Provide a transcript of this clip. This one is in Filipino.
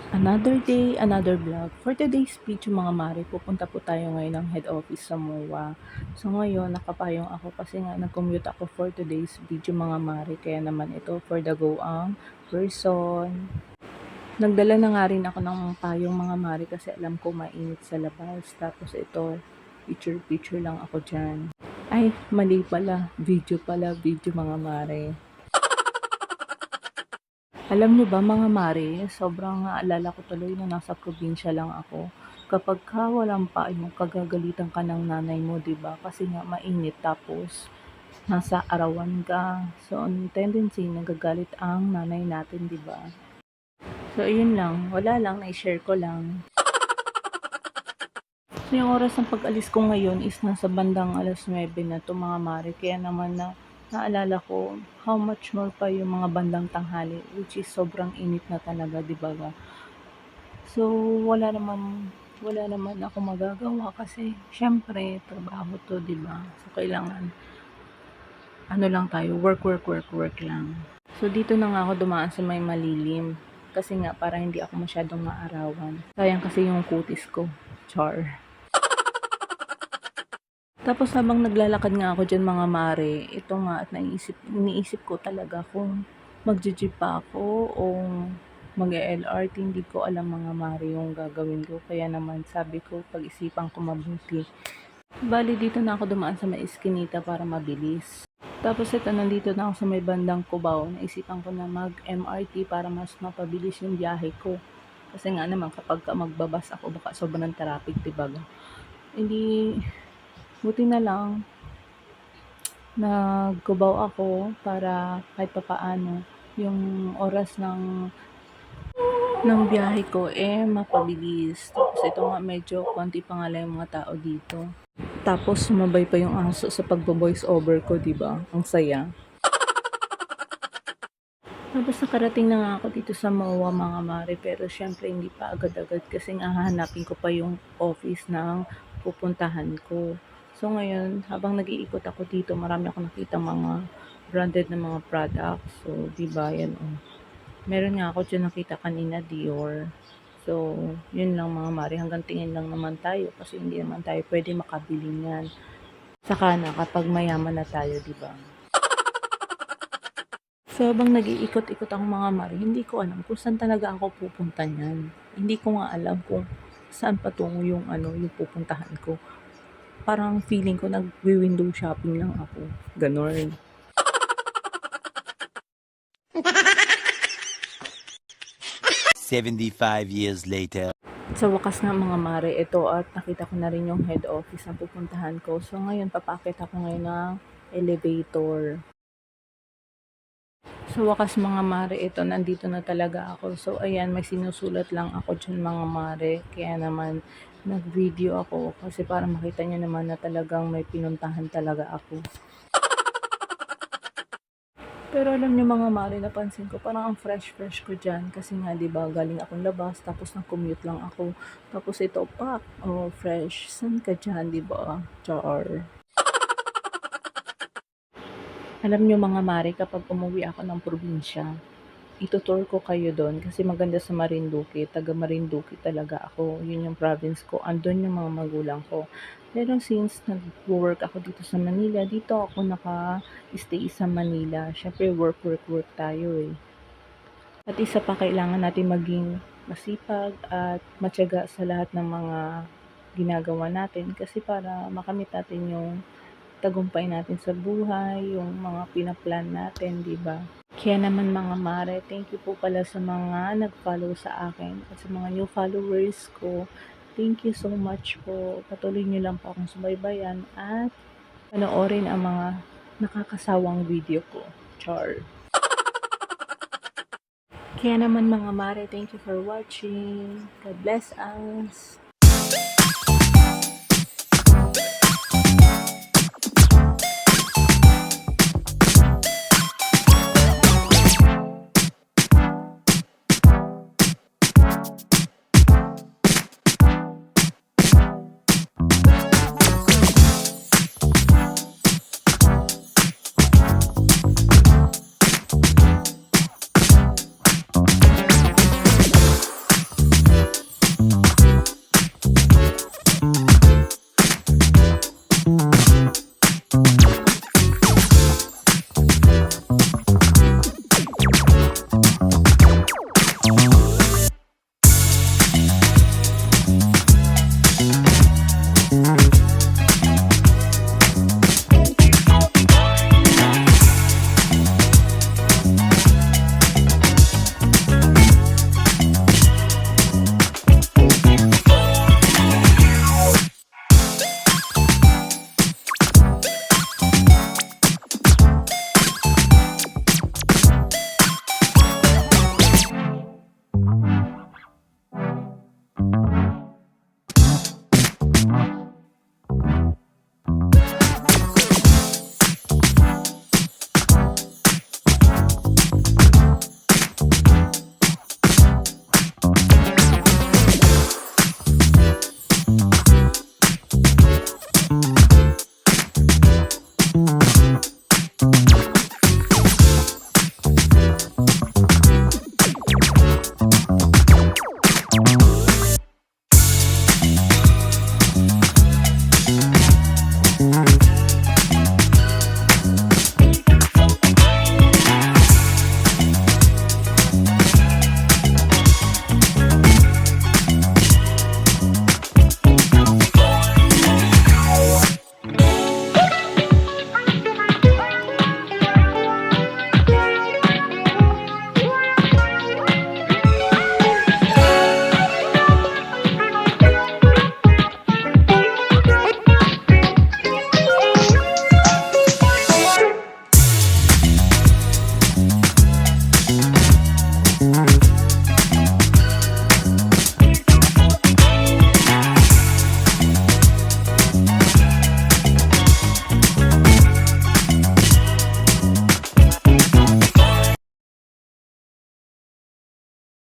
Another day, another vlog. For today's video mga mare, pupunta po tayo ngayon ng head office sa MOA. So ngayon, nakapayong ako kasi nga nag-commute ako for today's video mga mare. Kaya naman ito for the go ang person. Nagdala na nga rin ako ng payong mga mare kasi alam ko mainit sa labas. Tapos ito, picture-picture lang ako dyan. Ay, mali pala. Video mga mare. Alam niyo ba mga mare, sobrang naalala ko tuloy na nasa probinsya lang ako. Kapag ka walang payong, kagagalitan ka ng nanay mo, 'di ba? Kasi nga mainit tapos nasa arawan ka. So, ang tendency nagagalit ang nanay natin, 'di ba? So, ayun lang. Wala lang, na-share ko lang. So, yung oras ng pag-alis ko ngayon is nasa bandang 9:00 na 'to mga mare. Kaya naman naalala ko how much more pa yung mga bandang tanghali, which is sobrang init na talaga, 'di ba? So, wala naman ako magagawa kasi siyempre trabaho 'to, 'di ba? So, kailangan ano lang tayo, work lang. So, dito na nga ako dumaan sa may malilim kasi nga para hindi ako masyadong maarawan. Sayang kasi yung kutis ko. Char. Tapos habang naglalakad nga ako diyan mga mare, ito nga at iniisip ko talaga kung magje-jeep pa ako o mag-LRT, hindi ko alam mga mare yung gagawin ko. Kaya naman sabi ko pag-isipan ko mabuti. Bali dito na ako dumaan sa may eskinita para mabilis. Tapos ito nandito na ako sa may bandang Cubao. Naisipan ko na mag-MRT para mas mapabilis yung biyahe ko. Kasi nga naman kapag magbabas ako baka sobrang traffic, diba? Hindi, buti na lang nag-Cubao ako para kahit papaano yung oras ng biyahe ko mapabilis. Tapos ito nga medyo konti pa nga lang yung mga tao dito. Tapos sumabay pa yung aso sa pagbo-voice over ko, 'di ba? Ang saya. Tapos nakarating na nga ako dito sa MOA mga mare, pero syempre hindi pa agad-agad kasi nga hahanapin ko pa yung office ng pupuntahan ko. So ngayon, habang nag-iikot ako dito, marami akong nakita mga branded na mga products. So, di ba, yan oh. Meron nga ako dyan nakita kanina, Dior. So, yun lang mga mare, hanggang tingin lang naman tayo kasi hindi naman tayo pwede makabili niyan. Saka na kapag mayaman na tayo, di ba? So, habang nag-iikot-ikot ako mga mare, hindi ko alam kung saan talaga ako pupunta niyan. Hindi ko nga alam kung saan patungo yung yung pupuntahan ko. Parang feeling ko nagwi-window shopping lang ako. Ganon. 75 years later. Sa wakas nga mga mare, ito at nakita ko na rin yung head office na pupuntahan ko. So, ngayon papakit ako ngayon ng elevator. Sa wakas mga mare, ito nandito na talaga ako. So ayan, may sinusulat lang ako dyan mga mare. Kaya naman nag-video ako kasi para makita nyo naman na talagang may pinuntahan talaga ako. Pero alam nyo mga mare, napansin ko parang ang fresh ko dyan. Kasi nga 'di ba galing akong labas tapos nag-commute lang ako. Tapos ito pa, oh fresh. San ka dyan 'di ba? Char. Alam nyo mga mare, kapag umuwi ako ng probinsya, itutour ko kayo doon kasi maganda sa Marinduque. Taga Marinduque talaga ako. Yun yung province ko. Andun yung mga magulang ko. Pero since nag-work ako dito sa Manila, dito ako naka-stay sa Manila. Syempre work tayo eh. At isa pa, kailangan natin maging masipag at matyaga sa lahat ng mga ginagawa natin kasi para makamit natin yung tagumpay natin sa buhay, yung mga pinaplan natin, di ba? Kaya naman mga mare, thank you po pala sa mga nag-follow sa akin at sa mga new followers ko. Thank you so much po. Patuloy nyo lang po akong subaybayan at panoorin ang mga nakakasawang video ko. Char. Kaya naman mga mare, thank you for watching. God bless us.